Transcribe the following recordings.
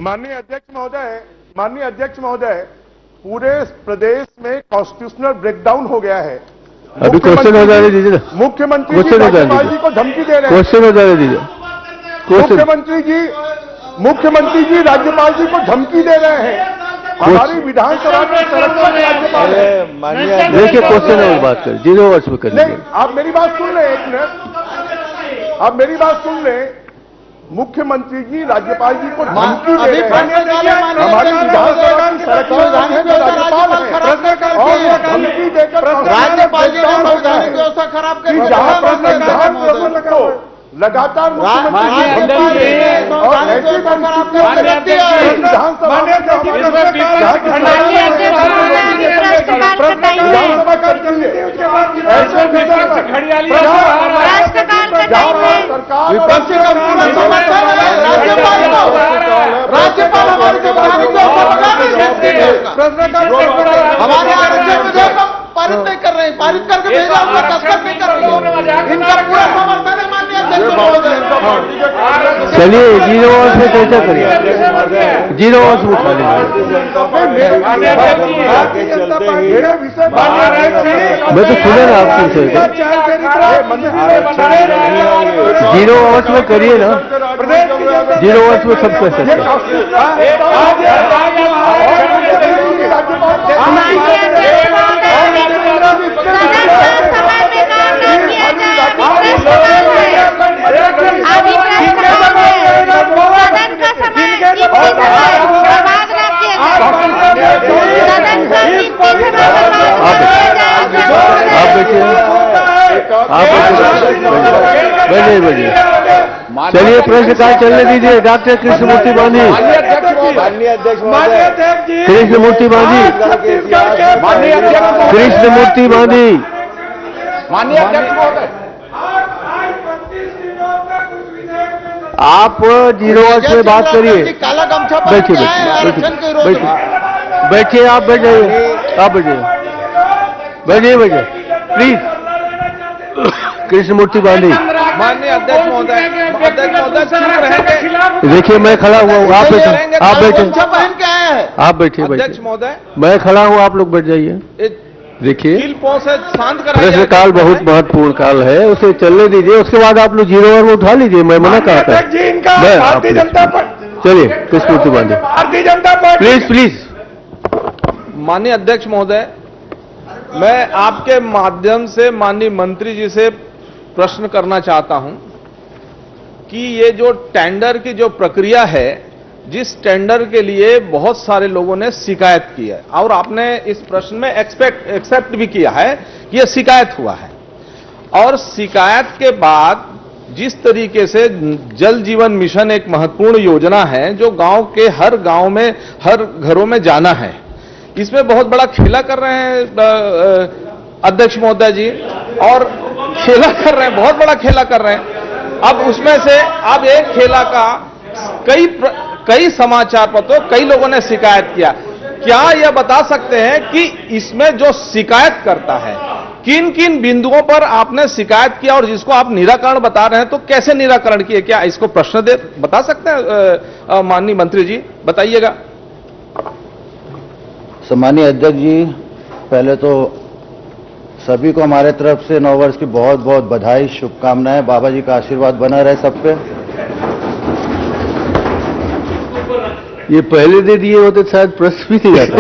माननीय अध्यक्ष महोदय, पूरे प्रदेश में कॉन्स्टिट्यूशनल ब्रेकडाउन हो गया है। अभी क्वेश्चन हो जाने दीजिए। मुख्यमंत्री जी राज्यपाल जी को धमकी दे रहे हैं। क्वेश्चन हो जाने दीजिए। मुख्यमंत्री जी राज्यपाल जी को धमकी दे रहे हैं। हमारी विधानसभा में संरक्षण राज्यपाल है। देखिए क्वेश्चन और बात करें, 0 वर्ष में कर नहीं, आप मेरी बात सुन लें, एक मिनट, आप मेरी बात सुन लें। मुख्यमंत्री जी राज्यपाल जी को धमकी दे रहे हैं। हमारी विधानसभा की संरक्षण है जो राज्यपाल है, और वो धमकी देकर राज्यपाल जी ने संवैधानिक व्यवस्था खराब कर दी। जहां पर संविधान प्रश्न को लगातार मुख्यमंत्री और ऐसे राज्यपाल हमारे हमारे आरक्षण विधेयक पारित नहीं कर रहे हैं, पारित करके भेजा उनका दस्तखत नहीं कर रहे हैं। इनका पूरा समर्थन है माननीय अध्यक्ष महोदय। चलिए 0 वर्ष में कैसे करिए, 0 वर्ष में उठा लीजिए। मैं तो सुना ना आपकी विषय 0 वर्ष में करिए ना, 0 वर्ष में सब कर सकते हैं। चलिए प्रश्नकाल चलने दीजिए। डॉक्टर कृष्णमूर्ति बांधी, कृष्णमूर्ति बांधी, कृष्णमूर्ति बांधी। माननीय अध्यक्ष महोदय, आप 0 वर्ष में बात करिए। काला गमछा बैठिए, बैठिए, आप बैठ जाइए, आप बैठिए, बैठिए प्लीज। कृष्णमूर्ति बांधी। माननीय अध्यक्ष महोदय, देखिए मैं खड़ा हुआ हूँ, आप बैठे, आप बैठे, पहन के आए हैं। आप बैठिए, अध्यक्ष महोदय, मैं खड़ा हूँ, आप लोग बैठ जाइए। देखिए शांत कराइए। प्रश्नकाल बहुत महत्वपूर्ण काल है, उसे चलने दीजिए। उसके बाद आप लोग 0 वर्ष में उठा लीजिए। मैं मना कहा था। चलिए कृष्णमूर्ति बांधी, भारतीय जनता पार्टी प्लीज। माननीय अध्यक्ष महोदय, मैं आपके माध्यम से माननीय मंत्री जी से प्रश्न करना चाहता हूं कि ये जो टेंडर की जो प्रक्रिया है, जिस टेंडर के लिए बहुत सारे लोगों ने शिकायत की है, और आपने इस प्रश्न में एक्सेप्ट भी किया है कि यह शिकायत हुआ है, और शिकायत के बाद जिस तरीके से जल जीवन मिशन एक महत्वपूर्ण योजना है जो गांव के हर गांव में, हर घरों में जाना है, इसमें बहुत बड़ा खेला कर रहे हैं अध्यक्ष महोदय जी, और खेला कर रहे हैं, बहुत बड़ा खेला कर रहे हैं। अब उसमें से अब एक खेला का कई समाचार पत्रों, कई लोगों ने शिकायत किया। क्या यह बता सकते हैं कि इसमें जो शिकायत करता है, किन किन बिंदुओं पर आपने शिकायत किया, और जिसको आप निराकरण बता रहे हैं तो कैसे निराकरण किए? क्या इसको प्रश्न बता सकते हैं माननीय मंत्री जी? बताइएगा। सम्मानीय अध्यक्ष जी, पहले तो सभी को हमारे तरफ से 9 वर्ष की बहुत बहुत बधाई, शुभकामनाएं। बाबा जी का आशीर्वाद बना रहे सब पे। ये पहले दे दिए होते शायद प्रश्न भी नहीं जाता।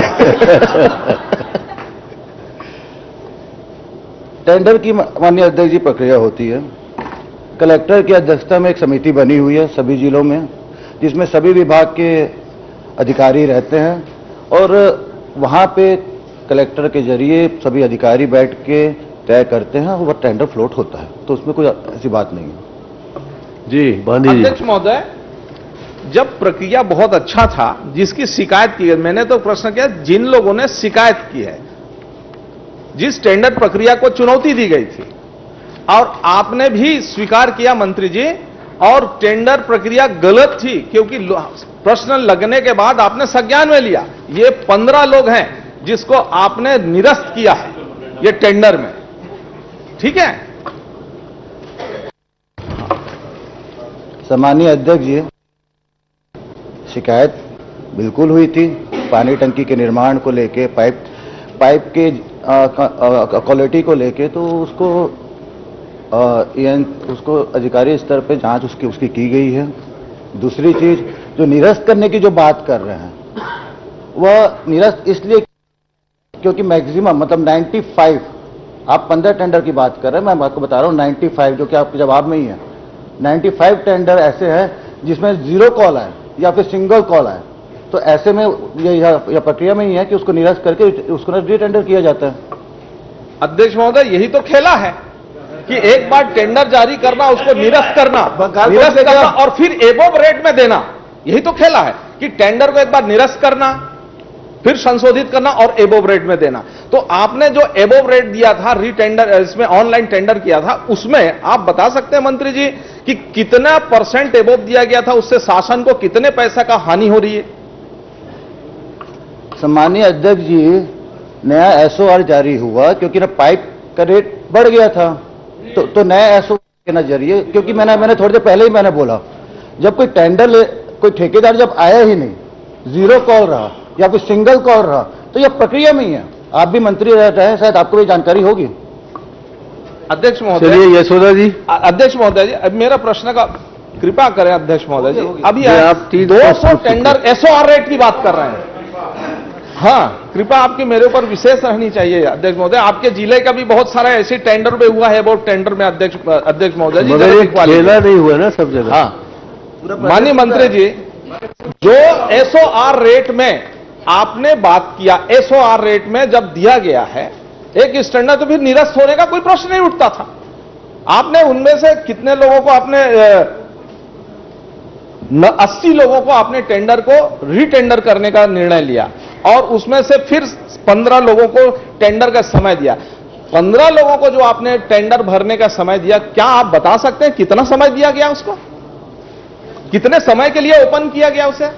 टेंडर की माननीय अध्यक्ष जी प्रक्रिया होती है। कलेक्टर की अध्यक्षता में एक समिति बनी हुई है सभी जिलों में, जिसमें सभी विभाग के अधिकारी रहते हैं, और वहां पे कलेक्टर के जरिए सभी अधिकारी बैठ के तय करते हैं, और वह टेंडर फ्लोट होता है। तो उसमें कोई ऐसी बात नहीं है। जी बांधी जी। अध्यक्ष महोदय, जब प्रक्रिया बहुत अच्छा था, जिसकी शिकायत की गई, मैंने तो प्रश्न किया जिन लोगों ने शिकायत की है, जिस टेंडर प्रक्रिया को चुनौती दी गई थी, और आपने भी स्वीकार किया मंत्री जी, और टेंडर प्रक्रिया गलत थी, क्योंकि प्रश्न लगने के बाद आपने संज्ञान में लिया। ये 15 लोग हैं जिसको आपने निरस्त किया है ये टेंडर में, ठीक है? सम्मानीय अध्यक्ष जी, शिकायत बिल्कुल हुई थी। पानी टंकी के निर्माण को लेके, पाइप के क्वालिटी को लेके तो उसको अधिकारी स्तर पे जांच उसकी की गई है। दूसरी चीज, जो निरस्त करने की जो बात कर रहे हैं, वह निरस्त इसलिए क्योंकि मैक्सिमम मतलब 95, आप 15 टेंडर की बात कर रहे हैं, मैं आपको बता रहा हूं 95, जो कि आपके जवाब में ही है। 95 टेंडर ऐसे हैं जिसमें 0 कॉल आए या फिर सिंगल कॉल आए, तो ऐसे में यह प्रक्रिया में ही है कि उसको निरस्त करके उसको री-टेंडर किया जाता है। अध्यक्ष महोदय, यही तो खेला है कि एक बार टेंडर जारी करना, उसको निरस्त करना और फिर एबोव रेट में देना। यही तो खेला है कि टेंडर को एक बार निरस्त करना, फिर संशोधित करना और एबोव रेट में देना। तो आपने जो एबोव रेट दिया था, री-टेंडर, इसमें ऑनलाइन टेंडर किया था, उसमें आप बता सकते हैं मंत्री जी कि कितना % एबोव दिया गया था, उससे शासन को कितने पैसा का हानि हो रही है? सम्मानीय अध्यक्ष जी, नया एसओआर जारी हुआ क्योंकि ना पाइप का रेट बढ़ गया था, तो नया एसओआर के नजरिए, क्योंकि मैंने थोड़ी देर पहले ही मैंने बोला, जब कोई टेंडर कोई ठेकेदार जब आया ही नहीं, 0 कॉल रहा या कोई सिंगल कॉल रहा, तो यह प्रक्रिया में ही है। आप भी मंत्री रहे हैं, शायद आपको भी जानकारी होगी। अध्यक्ष महोदय, चलिए यशोदा जी। अध्यक्ष महोदय जी, अब मेरा प्रश्न का कृपा करें अध्यक्ष महोदय जी। अभी आप 200 टेंडर एसओआर रेट की बात कर रहे हैं। हाँ, कृपा आपकी मेरे ऊपर विशेष रहनी चाहिए अध्यक्ष महोदय। आपके जिले का भी बहुत सारा ऐसे टेंडर में हुआ है, बहुत टेंडर में अध्यक्ष महोदय जी, खेला नहीं हुआ ना सब जगह। हाँ, माननीय मंत्री जी, जो एसओआर रेट में आपने बात किया, एसओआर रेट में जब दिया गया है एक स्टैंडर्ड, तो फिर निरस्त होने का कोई प्रश्न नहीं उठता था। आपने उनमें से कितने लोगों को आपने 80 लोगों को आपने टेंडर को री-टेंडर करने का निर्णय लिया और उसमें से फिर 15 लोगों को टेंडर का समय दिया। 15 लोगों को जो आपने टेंडर भरने का समय दिया, क्या आप बता सकते हैं कितना समय दिया गया उसको? कितने समय के लिए ओपन किया गया उसे?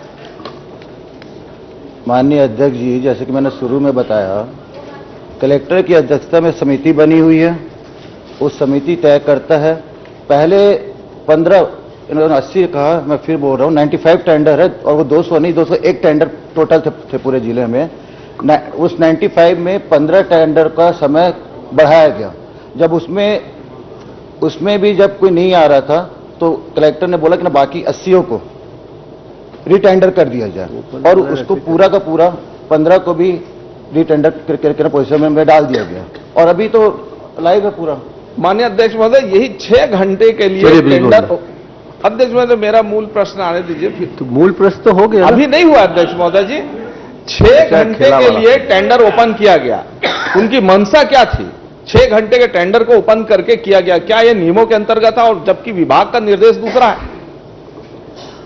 माननीय अध्यक्ष जी, जैसे कि मैंने शुरू में बताया, कलेक्टर की अध्यक्षता में समिति बनी हुई है। उस समिति तय करता है। पहले 15, इन्होंने 80 कहा, मैं फिर बोल रहा हूं 95 टेंडर है और वो 200 नहीं, 201 टेंडर टोटल थे पूरे जिले में। उस 95 में 15 टेंडर का समय बढ़ाया गया। जब उसमें भी जब कोई नहीं आ रहा था, तो कलेक्टर ने बोला कि ना बाकी 80 को री-टेंडर कर दिया जाए और उसको पूरा का पूरा 15 को भी री-टेंडर करके पोजीशन में डाल दिया गया और अभी तो लाइव है पूरा। माननीय अध्यक्ष महोदय, यही 6 घंटे के लिए टेंडर। अध्यक्ष महोदय, मेरा मूल प्रश्न आने दीजिए फिर। तो मूल प्रश्न तो हो गया, अभी नहीं हुआ अध्यक्ष महोदय जी। 6 घंटे के लिए टेंडर ओपन किया गया, उनकी मंशा क्या थी? 6 घंटे के टेंडर को ओपन करके किया गया, क्या यह नियमों के अंतर्गत था? और जबकि विभाग का निर्देश दूसरा है।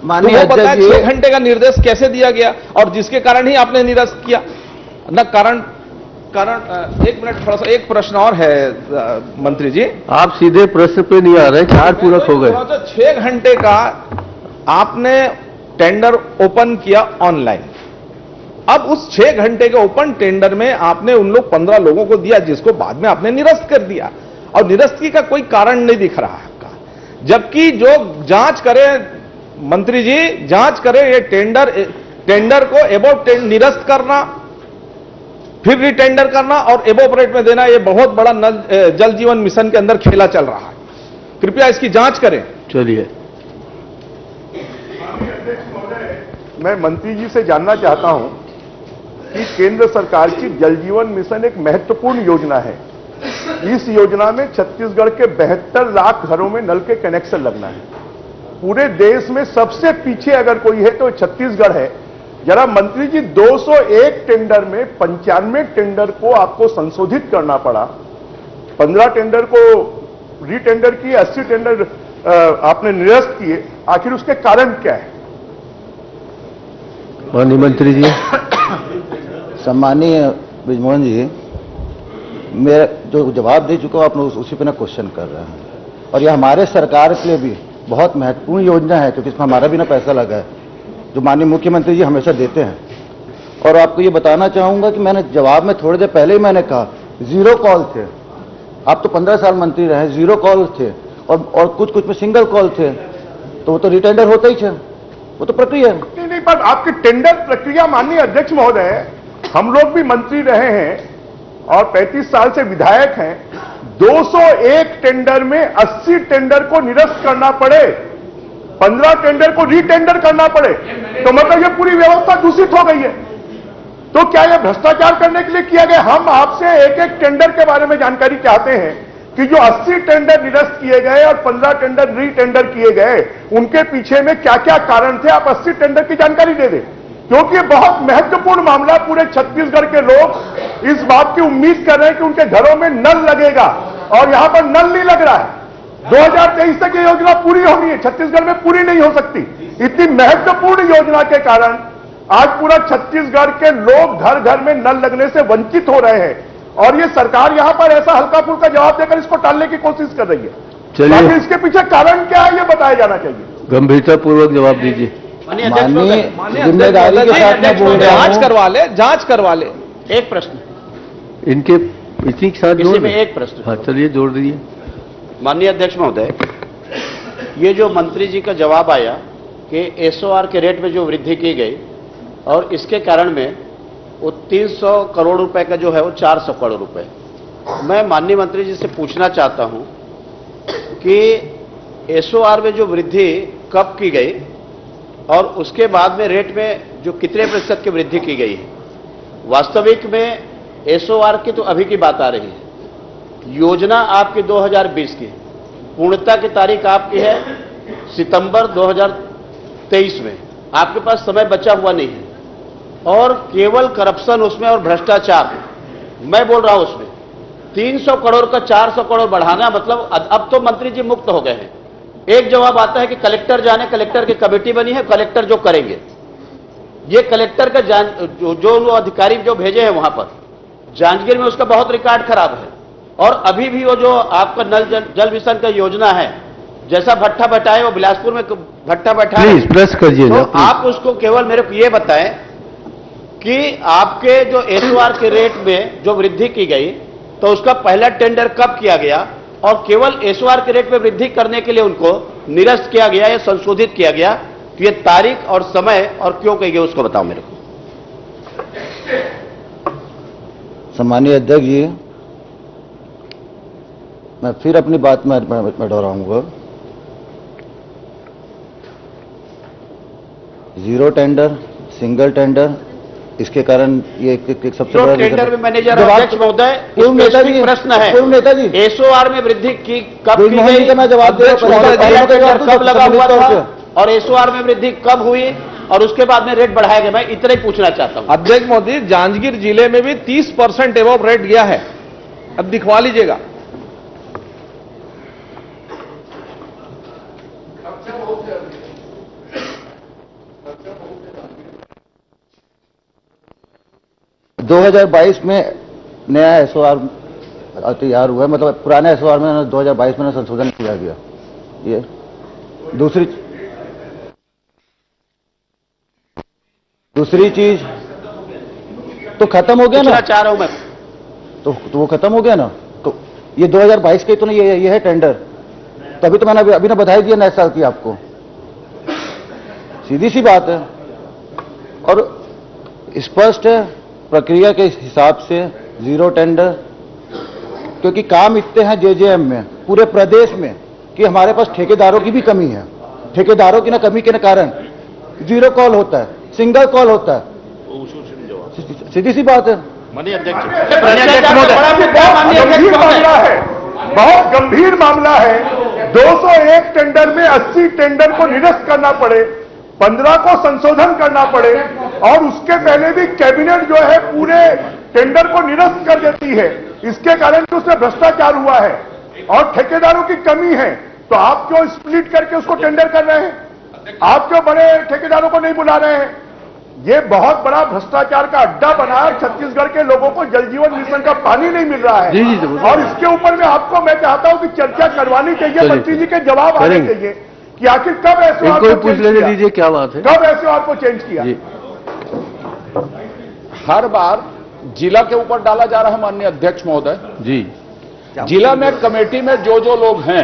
माननीय तो वो बताया अध्यक्ष जी, 6 घंटे का निर्देश कैसे दिया गया और जिसके कारण ही आपने निरस्त किया न? कारण एक मिनट, थोड़ा सा एक प्रश्न और है मंत्री जी। आप सीधे प्रश्न पे नहीं आ रहे, 4 पूरक हो गए। 6 घंटे का आपने टेंडर ओपन किया ऑनलाइन। अब उस 6 घंटे के ओपन टेंडर में आपने उन लोग 15 लोगों को दिया, जिसको बाद में आपने निरस्त कर दिया और निरस्ती का कोई कारण नहीं दिख रहा है। जबकि जो जांच करे मंत्री जी, जांच करे ये टेंडर को एबोव निरस्त करना, फिर री-टेंडर करना और एबोव रेट में देना, ये बहुत बड़ा जल जीवन मिशन के अंदर खेला चल रहा है। कृपया इसकी जांच करें। चलिए, मैं मंत्री जी से जानना चाहता हूं कि केंद्र सरकार की जल जीवन मिशन एक महत्वपूर्ण योजना है। इस योजना में छत्तीसगढ़ के 72 लाख घरों में नल के कनेक्शन लगना है। पूरे देश में सबसे पीछे अगर कोई है तो छत्तीसगढ़ है। जरा मंत्री जी, 201 टेंडर में 95 टेंडर को आपको संशोधित करना पड़ा, 15 टेंडर को री-टेंडर किए, 80 टेंडर आपने निरस्त किए, आखिर उसके कारण क्या है? माननीय मंत्री जी। सम्मानीय ब्रिजमोहन जी, मैं जो जवाब दे चुका हूं, आप लोग उसी पे ना क्वेश्चन कर रहे हैं और यह हमारे सरकार के लिए भी बहुत महत्वपूर्ण योजना है क्योंकि इसमें हमारा भी ना पैसा लगा है, जो माननीय मुख्यमंत्री जी हमेशा देते हैं। और आपको ये बताना चाहूंगा कि मैंने जवाब में थोड़ी देर पहले ही मैंने कहा 0 कॉल थे। आप तो 15 साल मंत्री रहे, 0 कॉल थे और कुछ में सिंगल कॉल थे, तो वो तो री-टेंडर होता ही थे, वो तो प्रक्रिया है। नहीं, पर आपकी टेंडर प्रक्रिया, माननीय अध्यक्ष महोदय, हम लोग भी मंत्री रहे हैं और 35 साल से विधायक हैं। 201 टेंडर में 80 टेंडर को निरस्त करना पड़े, 15 टेंडर को रीटेंडर करना पड़े, तो मतलब ये पूरी व्यवस्था दूषित हो गई है। तो क्या यह भ्रष्टाचार करने के लिए किया गया? हम आपसे एक एक टेंडर के बारे में जानकारी चाहते हैं कि जो 80 टेंडर निरस्त किए गए और 15 टेंडर रीटेंडर किए गए, उनके पीछे में क्या क्या कारण थे, आप 80 टेंडर की जानकारी दे दें, क्योंकि ये बहुत महत्वपूर्ण मामला। पूरे छत्तीसगढ़ के लोग इस बात की उम्मीद कर रहे हैं कि उनके घरों में नल लगेगा और यहां पर नल नहीं लग रहा है। 2023 तक ये योजना पूरी होनी है, छत्तीसगढ़ में पूरी नहीं हो सकती। इतनी महत्वपूर्ण योजना के कारण आज पूरा छत्तीसगढ़ के लोग घर घर में नल लगने से वंचित हो रहे हैं और ये सरकार यहां पर ऐसा हल्का फुल्का जवाब देकर इसको टालने की कोशिश कर रही है। चलिए, इसके पीछे कारण क्या है, ये बताया जाना चाहिए। गंभीरता पूर्वक जवाब दीजिए। माननीय जिम्मेदारी के साथ मैं बोल रहा जांच हूं। करवा ले। एक प्रश्न, इनके इसी के साथ इसी जोड़ में दें। एक प्रश्न। हाँ, चलिए जोड़ दीजिए। माननीय अध्यक्ष महोदय, ये जो मंत्री जी का जवाब आया कि एसओआर के रेट में जो वृद्धि की गई और इसके कारण में वो 300 करोड़ रुपए का जो है वो 400 करोड़ रुपए, मैं माननीय मंत्री जी से पूछना चाहता हूं कि एसओआर में जो वृद्धि कब की गई और उसके बाद में रेट में जो कितने प्रतिशत की वृद्धि की गई है। वास्तविक में एसओआर की तो अभी की बात आ रही है, योजना आपकी 2020 की, पूर्णता की तारीख आपकी है सितंबर 2023 में, आपके पास समय बचा हुआ नहीं है और केवल करप्शन उसमें और भ्रष्टाचार, मैं बोल रहा हूं उसमें 300 करोड़ का 400 करोड़ बढ़ाना, मतलब अब तो मंत्री जी मुक्त हो गए हैं। एक जवाब आता है कि कलेक्टर जाने, कलेक्टर की कमेटी बनी है, कलेक्टर जो करेंगे। ये कलेक्टर का जो अधिकारी जो भेजे हैं वहां पर जांजगीर में, उसका बहुत रिकॉर्ड खराब है। और अभी भी वो जो आपका जल मिशन का योजना है, जैसा भट्ठा बैठाए वो बिलासपुर में भट्ठा बैठाए, प्लीज प्रेस करिए ना। तो आप उसको केवल मेरे को ये बताएं कि आपके जो एसओआर के रेट में जो वृद्धि की गई, तो उसका पहला टेंडर कब किया गया और केवल एसओआर के रेट में वृद्धि करने के लिए उनको निरस्त किया गया या संशोधित किया गया, तो ये तारीख और समय और क्यों कही गई उसको बताओ मेरे को। सम्मानीय अध्यक्ष जी, मैं फिर अपनी बात में दोहराऊंगा। जीरो टेंडर, सिंगल टेंडर, इसके कारण ये एक सबसे बड़ा टेंडर में मैनेजर अध्यक्ष महोदय, नेताजी प्रश्न है, नेताजी एसओआर में वृद्धि की कब की गई, मैं जवाब दे कब लगा हुआ था और एसओआर में वृद्धि कब हुई और उसके बाद में रेट बढ़ाया गया, मैं इतना ही पूछना चाहता हूं। अध्यक्ष महोदय, जांजगीर जिले में भी 30% एवब रेट गया है, अब दिखवा लीजिएगा। दो 2022 में नया एसओआर तैयार हुआ है, मतलब पुराने एसओआर में 2022 में संशोधन किया गया। ये दूसरी चीज तो खत्म हो गया ना, चाह रहा हूं मैं, तो वो खत्म हो गया ना। तो ये 2022 के तो नहीं, ये है टेंडर, तभी तो मैंने अभी ना बधाई दिया नए साल की आपको। सीधी सी बात है और स्पष्ट है प्रक्रिया के हिसाब से जीरो टेंडर, क्योंकि काम इतने हैं जेजेएम में पूरे प्रदेश में कि हमारे पास ठेकेदारों की भी कमी है। ठेकेदारों की ना कमी के कारण जीरो कॉल होता है, सिंगल कॉल होता है, सीधी सी बात है। माननीय अध्यक्ष मामला है, बहुत गंभीर मामला है। 201 टेंडर में 80 टेंडर को निरस्त करना पड़े, 15 को संशोधन करना पड़े और उसके पहले भी कैबिनेट जो है पूरे टेंडर को निरस्त कर देती है। इसके कारण उसमें भ्रष्टाचार हुआ है और ठेकेदारों की कमी है। तो आप क्यों स्प्लिट करके उसको टेंडर कर रहे हैं? आप क्यों बड़े ठेकेदारों को नहीं बुला रहे हैं? ये बहुत बड़ा भ्रष्टाचार का अड्डा बना है। छत्तीसगढ़ के लोगों को जल जीवन मिशन का पानी नहीं मिल रहा है और इसके ऊपर में आपको मैं चाहता हूं कि चर्चा करवानी चाहिए, मंत्री जी के जवाब आने चाहिए कि आखिर कब एसओआर को पूछ लेने दीजिए क्या बात है, कब एसओआर को चेंज किया। हर बार जिला के ऊपर डाला जा रहा है माननीय अध्यक्ष महोदय जी। जिला में कमेटी में जो लोग हैं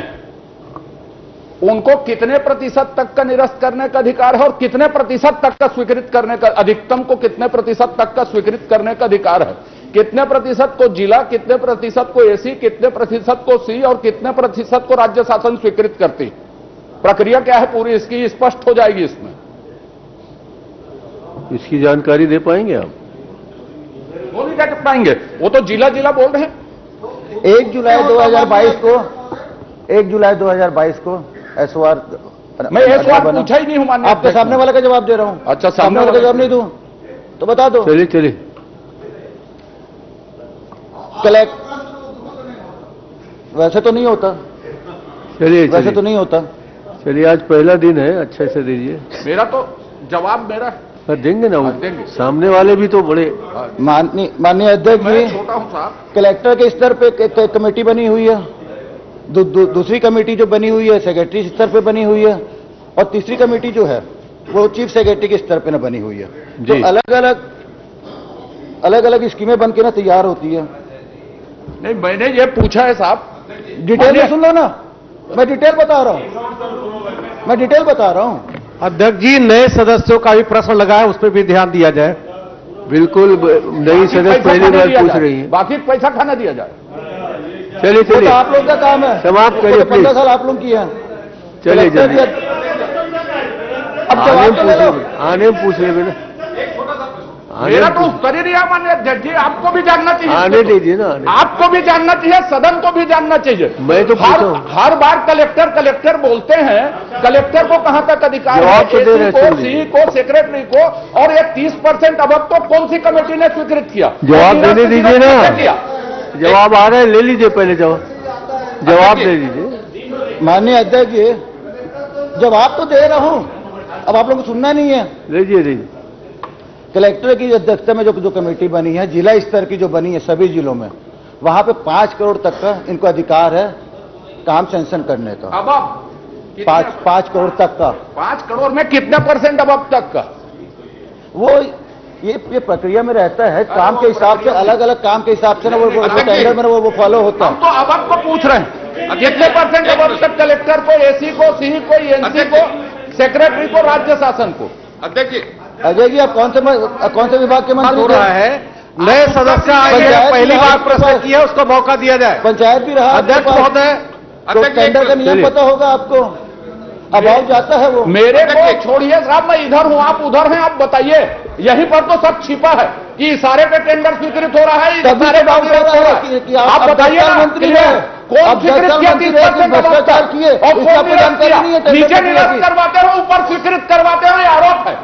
उनको कितने प्रतिशत तक का निरस्त करने का अधिकार है और कितने प्रतिशत तक का स्वीकृत करने का, अधिकतम को कितने प्रतिशत तक का स्वीकृत करने का अधिकार है? कितने प्रतिशत को जिला, कितने प्रतिशत को एसी, कितने प्रतिशत को सी और कितने प्रतिशत को राज्य शासन स्वीकृत करती? प्रक्रिया क्या है पूरी इसकी स्पष्ट हो जाएगी इसमें। इसकी जानकारी दे पाएंगे आप? वो नहीं कह पाएंगे, वो तो जिला जिला बोल रहे हैं। 1 जुलाई 2022 को एसओआर, मैं एसओआर पूछा ही नहीं हूं माननीय आपके सामने वाले का जवाब दे रहा हूं। अच्छा, सामने वाले का जवाब नहीं दूं तो बता दो। चलिए चलिए, कलेक्ट वैसे तो नहीं होता, चलिए वैसे तो चलिए नहीं होता। चलिए, आज पहला दिन है, अच्छे से दीजिए। मेरा तो जवाब मेरा हाँ, देंगे ना वो, देंगे। सामने वाले भी तो बड़े। माननीय अध्यक्ष मैं जी, छोटा हूं साहब। कलेक्टर के स्तर पे कमेटी बनी हुई है, दूसरी कमेटी जो बनी हुई है सेक्रेटरी स्तर पे बनी हुई है, और तीसरी कमेटी जो है वो चीफ सेक्रेटरी के स्तर पे न बनी हुई है। जी। तो अलग अलग स्कीमें बन के ना तैयार होती है। नहीं, मैंने ये पूछा है साहब, डिटेल में सुन लो ना, मैं डिटेल बता रहा हूं। अध्यक्ष जी, नए सदस्यों का भी प्रश्न लगा है, उस पर भी ध्यान दिया जाए। बिल्कुल, नई सदस्य पहली बार पूछ रही है। बाकी पैसा खाना दिया जाए। चलिए वो तो चलिए, आप लोग का काम है, समाप्त करिए, वो तो 15 प्लीज। साल आप लोग किए हैं। चलिए कलेक्टर जल्दी, भी- अब जवाब तो ले लो। आने में पूछ रहे ना, मेरा तो उत्तर ही नहीं है माननीय अध्यक्ष जी, आपको भी जानना चाहिए। आने दीजिए ना, आने। आपको भी जानना चाहिए, सदन को भी जानना चाहिए। मैं तो पूछा हूं। हर बार कलेक्टर बोलते हैं, कलेक्टर को कहां तक अधिकार है? जवाब तो दे रहे एसी हैं, को, सी को, सेक्रेटरी को, और ये 30% अब तो कौन सी कमेटी ने स्वीकृत किया? जवाब देने दीजिए ना। किया। जवाब आ रहा है, ले लीजिए पहले जवाब दे दीजिए। माननीय अध्यक्ष जी, जवाब तो दे रहा हूं, अब आप लोग को सुनना नहीं है। लीजिए। कलेक्टर की अध्यक्षता में जो कमेटी बनी है, जिला स्तर की जो बनी है सभी जिलों में, वहां पे 5 करोड़ तक का इनको अधिकार है काम सैंक्शन करने का। अब 5 करोड़ तक का। 5 करोड़ में कितने % अब तक का? वो ये प्रक्रिया में रहता है, काम के हिसाब से, अलग अलग काम के हिसाब से ना वो टेंडर में वो फॉलो होता हम है। तो अब को पूछ रहे हैं, कितने % अब तक कलेक्टर को, एसी को, सी को, एनसी को, सेक्रेटरी को, राज्य शासन को? अध्यक्ष जी, अजय जी, आप कौन से विभाग के मंत्री हो रहा है, नए सदस्य आए हैं, पहली बार प्रश्न किया, उसको मौका दिया जाए। पंचायत भी रहा अध्यक्ष महोदय, तो टेंडर का नियम पता होगा आपको, अभाव जाता है वो। मेरे को छोड़िए साहब, मैं इधर हूं, आप उधर हैं, आप बताइए। यहीं पर तो सब छिपा है कि इशारे पे टेंडर स्वीकृत हो रहा है, तभी इशारे तो बात हो रहा है कि आप बताइए ना, मंत्री है, कौन आप स्वीकृत किया? 30% भ्रष्टाचार किए, और इसका कौन निरस्त जानकारी किया? नहीं है, टेंडर नीचे प्रक्रिया निरस्त की। करवाते हो, ऊपर स्वीकृत करवाते हो, ये आरोप है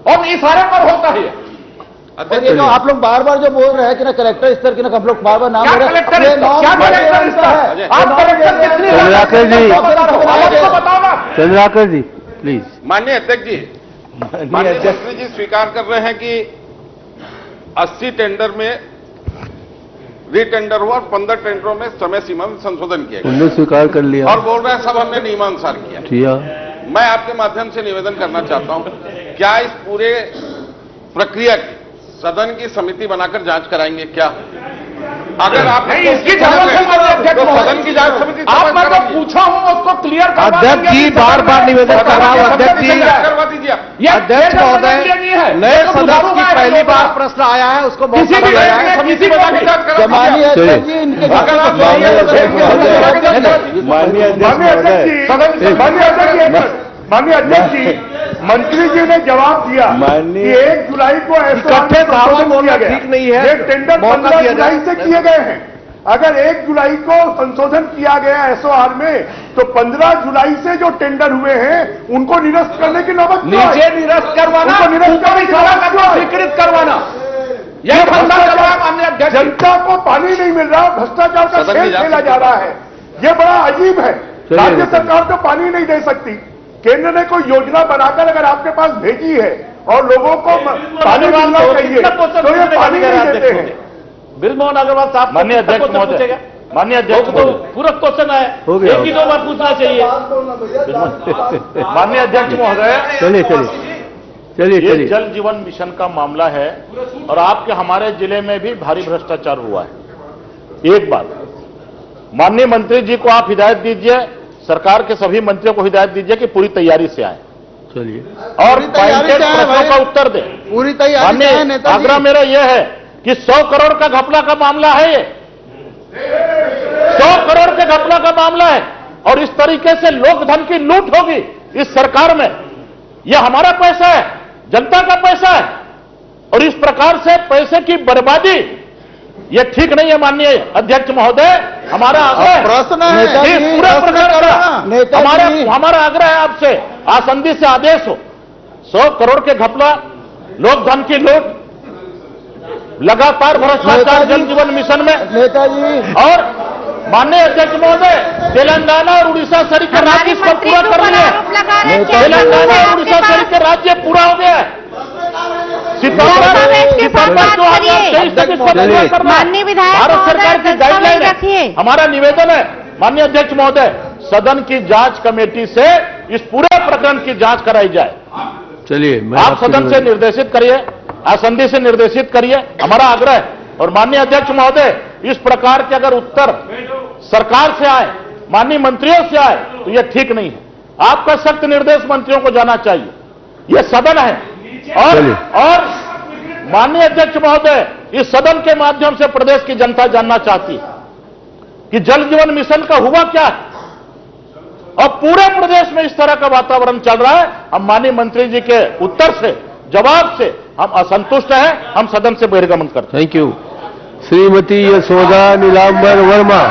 और इशारे पर होता है। और ये जो आप लोग बार बार जो बोल रहे हैं कि ना कलेक्टर स्तर की, ना हम लोग बार बार नाम क्या ले रहे हैं, कलेक्टर ये स्तर? नॉन क्या कलेक्टर कलेक्टर स्तर स्तर? है। आप कलेक्टर कितनी चंद्राकर जी। आपको बताओ ना। चंद्राकर जी प्लीज। माननीय अध्यक्ष जी, माननीय मंत्री जी स्वीकार कर रहे हैं कि 80 टेंडर में रीटेंडर हुआ और 15 टेंडरों में समय सीमा में संशोधन किया गया उन्होंने स्वीकार कर लिया। और बोल रहे हैं सब हमने नियमानुसार किया। मैं आपके माध्यम से निवेदन करना चाहता हूं, क्या इस पूरे प्रक्रिया की सदन की समिति बनाकर जांच कराएंगे क्या? अगर आप नहीं, इसकी जरूरत है माननीय अध्यक्ष तो महोदय। सदन की जांच समिति आप मैं जो पूछा हूं उसको क्लियर करवा अध्यक्ष देंगे। जी, बार-बार निवेदन कर रहा हूं, अध्यक्ष जी। करवा दीजिए आप। ये अध्यक्ष टेंडर महोदय, नहीं है, नए तो सदस्य सुधारू की मैं पहली बोल बार रहा हूं। प्रश्न आया है, उसको किसी मौका भी दिया जाए। बैंक में किसी को भी जांच करा माननीय दीजिए। अध्यक्ष जी, इनके अगर आप माननीय माननीय अध्यक्ष अध्यक्ष महोदय, माननीय अध्यक्ष जी, मंत्री जी ने जवाब दिया कि 1 जुलाई को इकट्ठे दावा बोलना ठीक नहीं है, ये टेंडर मौका 15 दिया जाए। जुलाई से किए गए हैं। अगर 1 जुलाई को संशोधन किया गया एसओआर में, तो 15 जुलाई से जो टेंडर हुए हैं उनको निरस्त करने की नौबत क्यों आई? नीचे निरस्त करवाना, उनको निरस्त ऊपर करने की इशारा नौबत करके क्यों आई? स्वीकृत करवाना, यह धंधा चल रहा है माननीय अध्यक्ष। जनता को पानी नहीं मिल रहा, भ्रष्टाचार का सदन की खेल जांच खेला जा रहा है। ये बड़ा अजीब है। चलिए, राज्य चलिए। सरकार तो पानी नहीं दे सकती, केंद्र ने कोई योजना बनाकर अगर आपके पास भेजी है और लोगों को पानी मिलना चाहिए, तो ये पानी नहीं देते हैं। बिरमोहन अग्रवाल साहब, माननीय अध्यक्ष महोदय, माननीय अध्यक्ष तो पूरा क्वेश्चन है, हो गया, एक ही 2 बार पूछना चाहिए। माननीय अध्यक्ष महोदय, चलिए ये जल जीवन मिशन का मामला है और आपके हमारे जिले में भी भारी भ्रष्टाचार हुआ है। एक बात, माननीय मंत्री जी को आप हिदायत दीजिए, सरकार के सभी मंत्रियों को हिदायत दीजिए कि पूरी तैयारी से आए चलिए और पॉइंटेड प्रश्नों का उत्तर दें। पूरी तैयारी से माननीय आग्रह मेरा यह है कि 100 करोड़ का घपला का मामला है ये, 100 करोड़ के घपला का मामला है और इस तरीके से लोक धन की लूट होगी इस सरकार में। यह हमारा पैसा है, जनता का पैसा है और इस प्रकार से पैसे की बर्बादी यह ठीक नहीं है। माननीय अध्यक्ष महोदय, हमारा आग्रह प्रश्न है है कि पूरे प्रकरण का हमारा आग्रह है आपसे आसंदी से आदेश हो। 100 करोड़ के घपला, लोक धन की लूट, लगातार भ्रष्टाचार जल जीवन मिशन में नेताजी और माननीय अध्यक्ष महोदय, तेलंगाना और उड़ीसा सहित के राज्य इसको पूरा कर लिए। तेलंगाना और उड़ीसा सहित के राज्य पूरा हो गया है। सितंबर 2023 तक इसको पूरा करना है। भारत सरकार की गाइडलाइन है। हमारा निवेदन है माननीय अध्यक्ष महोदय, सदन की जांच कमेटी से इस पूरे प्रकरण की जांच कराई जाए। चलिए आप सदन से निर्देशित करिए, आसंदी से निर्देशित करिए, हमारा आग्रह है। और माननीय अध्यक्ष महोदय, इस प्रकार के अगर उत्तर सरकार से आए, माननीय मंत्रियों से आए, तो यह ठीक नहीं है। आपका सख्त निर्देश मंत्रियों को जाना चाहिए। यह सदन है और माननीय अध्यक्ष महोदय, इस सदन के माध्यम से प्रदेश की जनता जानना चाहती है कि जल जीवन मिशन का हुआ क्या है और पूरे प्रदेश में इस तरह का वातावरण चल रहा है। हम माननीय मंत्री जी के उत्तर से, जवाब से हम असंतुष्ट हैं। हम सदन से बहिर्गमन करते हैं। Thank you. श्रीमती यशोदा नीलांबर वर्मा।